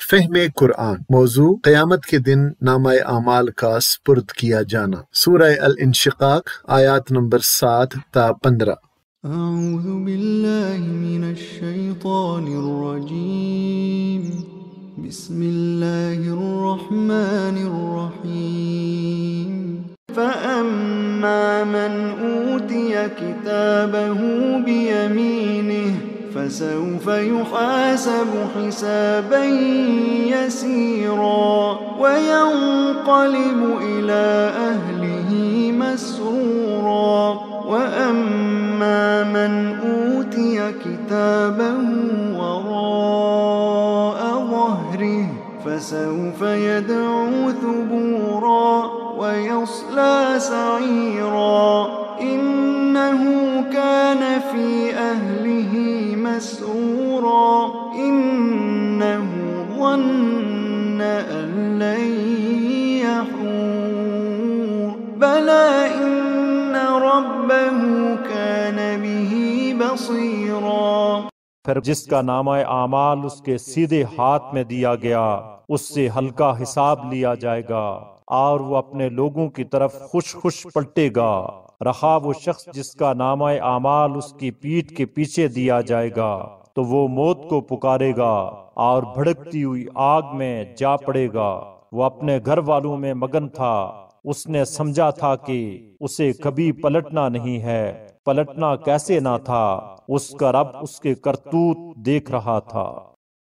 فہم قرآن۔ موضوع قیامت کے دن نامہ اعمال کا سپرد کیا جانا۔ سورہ الانشقاق آیات نمبر 7 تا 15۔ اعوذ باللہ من الشیطان الرجیم، بسم اللہ الرحمن الرحیم۔ فَأَمَّا مَنْ أُوتِيَ كِتَابَهُ بِيَمِينِهِ فَسَوْفَ يُحَاسَبُ حِسَابًا يَسِيرًا وَيَنْقَلِبُ إِلَى أَهْلِهِ مَسْرُورًا وَأَمَّا مَنْ أُوتِيَ كِتَابَهُ وَرَاءَ ظَهْرِهِ فَسَوْفَ يَدْعُو ثُبُورًا وَيَصْلَى سَعِيرًا إِنَّهُ كَانَ فِي أَهْلِهِ مسرورا إِنَّهُ ظَنَّ أَن لَّن يَحُورَ بَلَى إِنَّ رَبَّهُ كَانَ بِهِ بَصِيرًا۔ پھر جس کا نامہ اعمال اس کے سیدھے ہاتھ میں دیا گیا اس سے ہلکا حساب لیا جائے گا اور وہ اپنے لوگوں کی طرف خوش خوش پلٹے گا۔ رہا وہ شخص جس کا نامہ اعمال اس کی پیٹھ کے پیچھے دیا جائے گا تو وہ موت کو پکارے گا اور بھڑکتی ہوئی آگ میں جا پڑے گا۔ وہ اپنے گھر والوں میں مگن تھا، اس نے سمجھا تھا کہ اسے کبھی پلٹنا نہیں ہے، پلٹنا کیسے نہ تھا، اس کا رب اس کے کرتوت دیکھ رہا تھا۔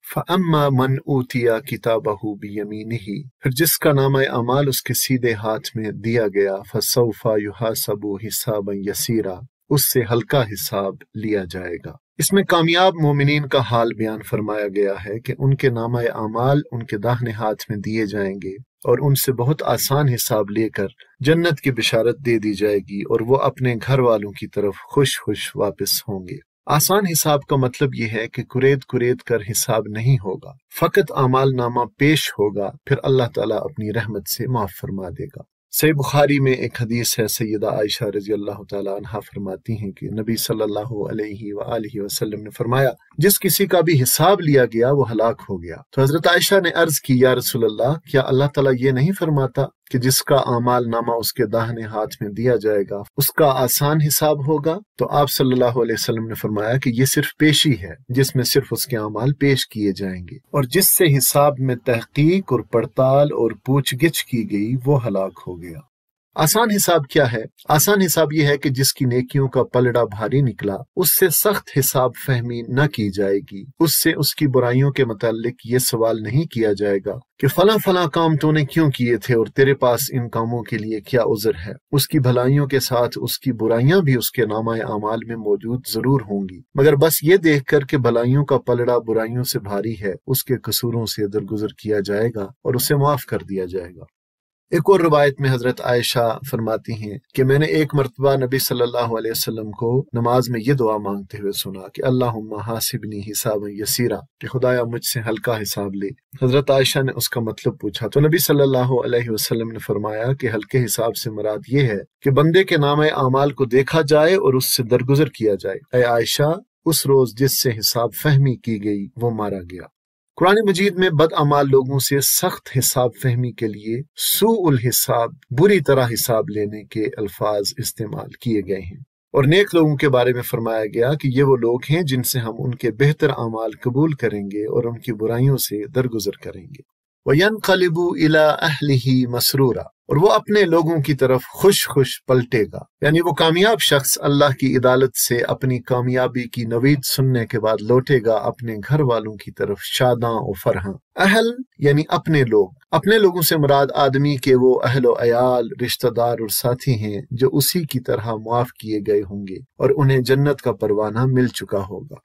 فَأَمَّا مَنْ أُوتِيَ كِتَابَهُ بِيَمِينِهِ، پھر جس کا نامہ اعمال اس کے سیدھے ہاتھ میں دیا گیا، فَسَوْفَ يُحَاسَبُ حِسَابًا يَسِيرًا، اس سے ہلکا حساب لیا جائے گا۔ اس میں کامیاب مومنین کا حال بیان فرمایا گیا ہے کہ ان کے نامہ اعمال ان کے داہنے ہاتھ میں دیے جائیں گے اور ان سے بہت آسان حساب لے کر جنت کی بشارت دے دی جائے گی اور وہ اپنے گھر والوں کی طرف خوش خوش واپس ہوں گے۔ آسان حساب کا مطلب یہ ہے کہ کرید کرید کر حساب نہیں ہوگا، فقط اعمال نامہ پیش ہوگا، پھر اللہ تعالیٰ اپنی رحمت سے معاف فرما دے گا۔ صحیح بخاری میں ایک حدیث ہے، سیدہ عائشہ رضی اللہ تعالیٰ عنہا فرماتی ہیں کہ نبی صلی اللہ علیہ وآلہ وسلم نے فرمایا جس کسی کا بھی حساب لیا گیا وہ ہلاک ہو گیا۔ تو حضرت عائشہ نے عرض کی، یا رسول اللہ، کیا اللہ تعالیٰ یہ نہیں فرماتا کہ جس کا اعمال نامہ اس کے داہنے ہاتھ میں دیا جائے گا اس کا آسان حساب ہوگا؟ تو آپ صلی اللہ علیہ وسلم نے فرمایا کہ یہ صرف پیشی ہے جس میں صرف اس کے اعمال پیش کیے جائیں گے، اور جس سے حساب میں تحقیق اور پڑتال اور پوچھ گچھ کی گئی وہ ہلاک ہو گیا۔ آسان حساب کیا ہے؟ آسان حساب یہ ہے کہ جس کی نیکیوں کا پلڑا بھاری نکلا اس سے سخت حساب فہمی نہ کی جائے گی، اس سے اس کی برائیوں کے متعلق یہ سوال نہیں کیا جائے گا کہ فلاں فلاں کام تو نے کیوں کیے تھے اور تیرے پاس ان کاموں کے لیے کیا عذر ہے۔ اس کی بھلائیوں کے ساتھ اس کی برائیاں بھی اس کے نامہ اعمال میں موجود ضرور ہوں گی، مگر بس یہ دیکھ کر کہ بھلائیوں کا پلڑا برائیوں سے بھاری ہے، اس کے قصوروں سے درگزر کیا جائے گا اور اسے معاف کر دیا جائے گا۔ ایک اور روایت میں حضرت عائشہ فرماتی ہیں کہ میں نے ایک مرتبہ نبی صلی اللہ علیہ وسلم کو نماز میں یہ دعا مانگتے ہوئے سنا کہ اللہم حاسبنی حسابا یسیرا، کہ خدایا مجھ سے ہلکا حساب لے۔ حضرت عائشہ نے اس کا مطلب پوچھا تو نبی صلی اللہ علیہ وسلم نے فرمایا کہ ہلکے حساب سے مراد یہ ہے کہ بندے کے نامہ اعمال کو دیکھا جائے اور اس سے درگزر کیا جائے۔ اے عائشہ، اس روز جس سے حساب فہمی کی گئی وہ مارا گیا۔ قرآن مجید میں بدعمال لوگوں سے سخت حساب فہمی کے لیے سوء الحساب، بری طرح حساب لینے کے الفاظ استعمال کیے گئے ہیں، اور نیک لوگوں کے بارے میں فرمایا گیا کہ یہ وہ لوگ ہیں جن سے ہم ان کے بہتر اعمال قبول کریں گے اور ان کی برائیوں سے درگزر کریں گے۔ وَيَنْقَلِبُ إِلَىٰ أَهْلِهِ مَسْرُورًا، اور وہ اپنے لوگوں کی طرف خوش خوش پلٹے گا، یعنی وہ کامیاب شخص اللہ کی عدالت سے اپنی کامیابی کی نوید سننے کے بعد لوٹے گا اپنے گھر والوں کی طرف شاداں و فرحاں۔ اہل یعنی اپنے لوگ، اپنے لوگوں سے مراد آدمی کے وہ اہل و عیال، رشتہ دار اور ساتھی ہیں جو اسی کی طرح معاف کیے گئے ہوں گے اور انہیں جنت کا پروانہ مل چکا ہوگا۔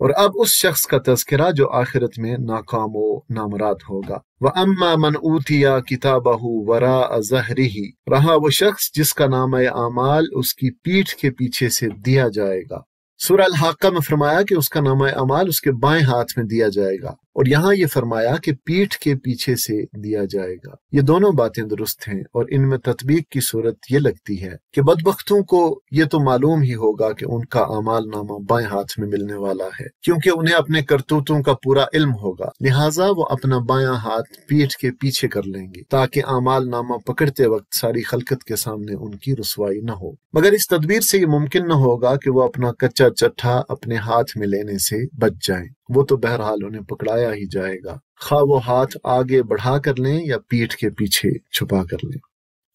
اور اب اس شخص کا تذکرہ جو آخرت میں ناکام و نامراد ہوگا۔ وَأَمَّا مَنْ أُوتِيَ كِتَابَهُ وَرَاءَ ظَهْرِهِ، رہا وہ شخص جس کا نامہ اعمال اس کی پیٹھ کے پیچھے سے دیا جائے گا۔ سورہ الحاقہ میں فرمایا کہ اس کا نامہ اعمال اس کے بائیں ہاتھ میں دیا جائے گا۔ اور یہاں یہ فرمایا کہ پیٹھ کے پیچھے سے دیا جائے گا۔ یہ دونوں باتیں درست ہیں، اور ان میں تطبیق کی صورت یہ لگتی ہے کہ بدبختوں کو یہ تو معلوم ہی ہوگا کہ ان کا اعمال نامہ بائیں ہاتھ میں ملنے والا ہے، کیونکہ انہیں اپنے کرتوتوں کا پورا علم ہوگا، لہٰذا وہ اپنا بایاں ہاتھ پیٹھ کے پیچھے کر لیں گے تاکہ اعمال نامہ پکڑتے وقت ساری خلقت کے سامنے ان کی رسوائی نہ ہو۔ مگر اس تدبیر سے یہ ممکن نہ ہوگا کہ وہ اپنا کچا چٹھا اپنے ہاتھ میں لینے سے بچ جائیں، وہ تو بہرحال انہیں پکڑایا ہی جائے گا، خواہ وہ ہاتھ آگے بڑھا کر لیں یا پیٹھ کے پیچھے چھپا کر لیں۔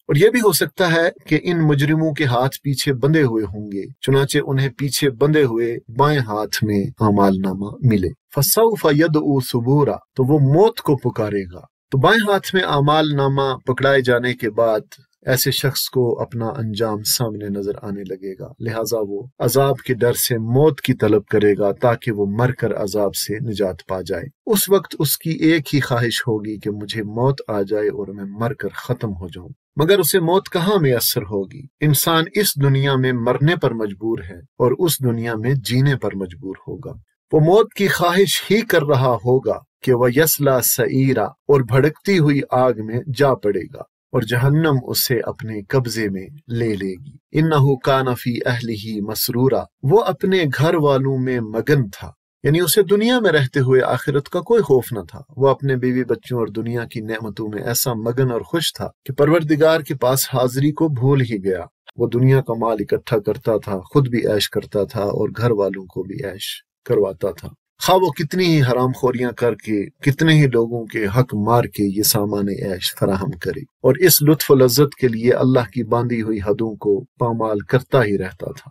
اور یہ بھی ہو سکتا ہے کہ ان مجرموں کے ہاتھ پیچھے بندھے ہوئے ہوں گے، چنانچہ انہیں پیچھے بندھے ہوئے بائیں ہاتھ میں اعمال نامہ ملے۔ فَسَوْفَ يَدْعُو ثُبُورًا، تو وہ موت کو پکارے گا۔ تو بائیں ہاتھ میں اعمال نامہ پکڑائے جانے کے بعد ایسے شخص کو اپنا انجام سامنے نظر آنے لگے گا، لہٰذا وہ عذاب کے ڈر سے موت کی طلب کرے گا تاکہ وہ مر کر عذاب سے نجات پا جائے۔ اس وقت اس کی ایک ہی خواہش ہوگی کہ مجھے موت آ جائے اور میں مر کر ختم ہو جاؤں، مگر اسے موت کہاں میسر ہوگی؟ انسان اس دنیا میں مرنے پر مجبور ہے اور اس دنیا میں جینے پر مجبور ہوگا۔ وہ موت کی خواہش ہی کر رہا ہوگا کہ وہ یسلا سعیرا، اور بھڑکتی ہوئی آگ میں جا پڑے گا، اور جہنم اسے اپنے قبضے میں لے لے گی۔ انہ کان فی اہلہ مسرورا، وہ اپنے گھر والوں میں مگن تھا، یعنی اسے دنیا میں رہتے ہوئے آخرت کا کوئی خوف نہ تھا۔ وہ اپنے بیوی بچوں اور دنیا کی نعمتوں میں ایسا مگن اور خوش تھا کہ پروردگار کے پاس حاضری کو بھول ہی گیا۔ وہ دنیا کا مال اکٹھا کرتا تھا، خود بھی عیش کرتا تھا اور گھر والوں کو بھی عیش کرواتا تھا، خواہ وہ کتنی ہی حرام خوریاں کر کے، کتنے ہی لوگوں کے حق مار کے یہ سامان عیش فراہم کرے، اور اس لطف و لذت کے لیے اللہ کی باندھی ہوئی حدوں کو پامال کرتا ہی رہتا تھا۔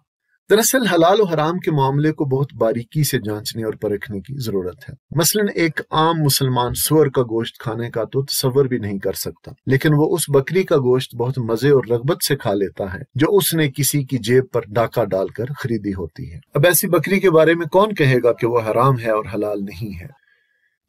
دراصل حلال و حرام کے معاملے کو بہت باریکی سے جانچنے اور پرکھنے کی ضرورت ہے۔ مثلا ایک عام مسلمان سور کا گوشت کھانے کا تو تصور بھی نہیں کر سکتا، لیکن وہ اس بکری کا گوشت بہت مزے اور رغبت سے کھا لیتا ہے جو اس نے کسی کی جیب پر ڈاکہ ڈال کر خریدی ہوتی ہے۔ اب ایسی بکری کے بارے میں کون کہے گا کہ وہ حرام ہے اور حلال نہیں ہے؟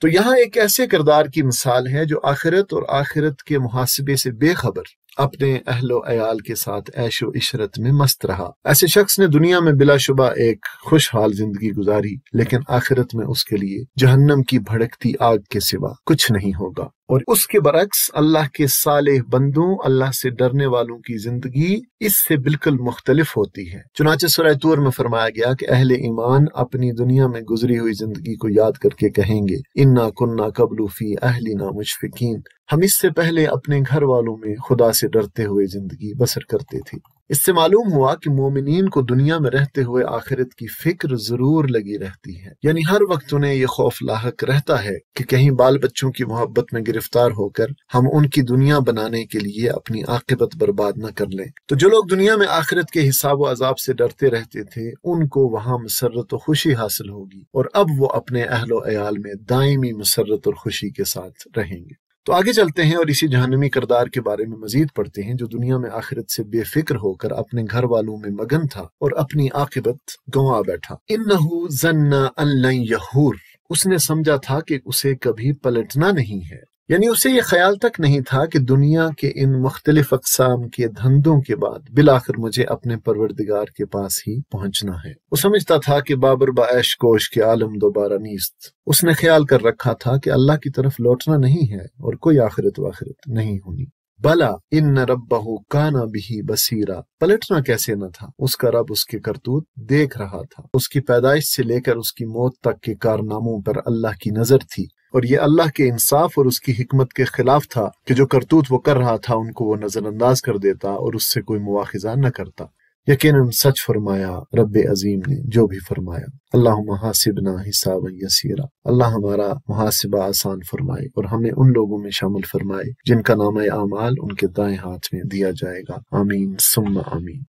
تو یہاں ایک ایسے کردار کی مثال ہے جو آخرت اور آخرت کے محاسبے سے بے خبر اپنے اہل و عیال کے ساتھ عیش و عشرت میں مست رہا۔ ایسے شخص نے دنیا میں بلا شبہ ایک خوشحال زندگی گزاری، لیکن آخرت میں اس کے لیے جہنم کی بھڑکتی آگ کے سوا کچھ نہیں ہوگا۔ اور اس کے برعکس اللہ کے صالح بندوں، اللہ سے ڈرنے والوں کی زندگی اس سے بالکل مختلف ہوتی ہے۔ چنانچہ سورہ طور میں فرمایا گیا کہ اہل ایمان اپنی دنیا میں گزری ہوئی زندگی کو یاد کر کے کہیں گے انا کننا قبل فی اہلنا مشفقین، ہم اس سے پہلے اپنے گھر والوں میں خدا سے ڈرتے ہوئے زندگی بسر کرتے تھے۔ اس سے معلوم ہوا کہ مومنین کو دنیا میں رہتے ہوئے آخرت کی فکر ضرور لگی رہتی ہے، یعنی ہر وقت انہیں یہ خوف لاحق رہتا ہے کہ کہیں بال بچوں کی محبت میں گرفتار ہو کر ہم ان کی دنیا بنانے کے لیے اپنی عاقبت برباد نہ کر لیں۔ تو جو لوگ دنیا میں آخرت کے حساب و عذاب سے ڈرتے رہتے تھے، ان کو وہاں مسرت و خوشی حاصل ہوگی، اور اب وہ اپنے اہل و عیال میں دائمی مسرت اور خوشی کے ساتھ رہیں گے۔ تو آگے چلتے ہیں اور اسی جہنمی کردار کے بارے میں مزید پڑھتے ہیں جو دنیا میں آخرت سے بے فکر ہو کر اپنے گھر والوں میں مگن تھا اور اپنی عاقبت گنوا بیٹھا۔ انہ ظن ان لن یحور، اس نے سمجھا تھا کہ اسے کبھی پلٹنا نہیں ہے، یعنی اسے یہ خیال تک نہیں تھا کہ دنیا کے ان مختلف اقسام کے دھندوں کے بعد بالآخر مجھے اپنے پروردگار کے پاس ہی پہنچنا ہے۔ وہ سمجھتا تھا کہ بابر بعیش کوش کے عالم دوبارہ نیست۔ اس نے خیال کر رکھا تھا کہ اللہ کی طرف لوٹنا نہیں ہے اور کوئی آخرت و آخرت نہیں ہونی۔ بلا ان ربہ کان بہ بصیرا، پلٹنا کیسے نہ تھا، اس کا رب اس کے کرتوت دیکھ رہا تھا۔ اس کی پیدائش سے لے کر اس کی موت تک کے کارناموں پر اللہ کی نظر تھی، اور یہ اللہ کے انصاف اور اس کی حکمت کے خلاف تھا کہ جو کرتوت وہ کر رہا تھا ان کو وہ نظر انداز کر دیتا اور اس سے کوئی مواخذہ نہ کرتا۔ یقیناً سچ فرمایا رب عظیم نے جو بھی فرمایا۔ اللہم حاسبنا حسابا یسیرا، اللہ ہمارا محاسبہ آسان فرمائے اور ہمیں ان لوگوں میں شامل فرمائے جن کا نامہ اعمال ان کے دائیں ہاتھ میں دیا جائے گا۔ آمین ثم آمین۔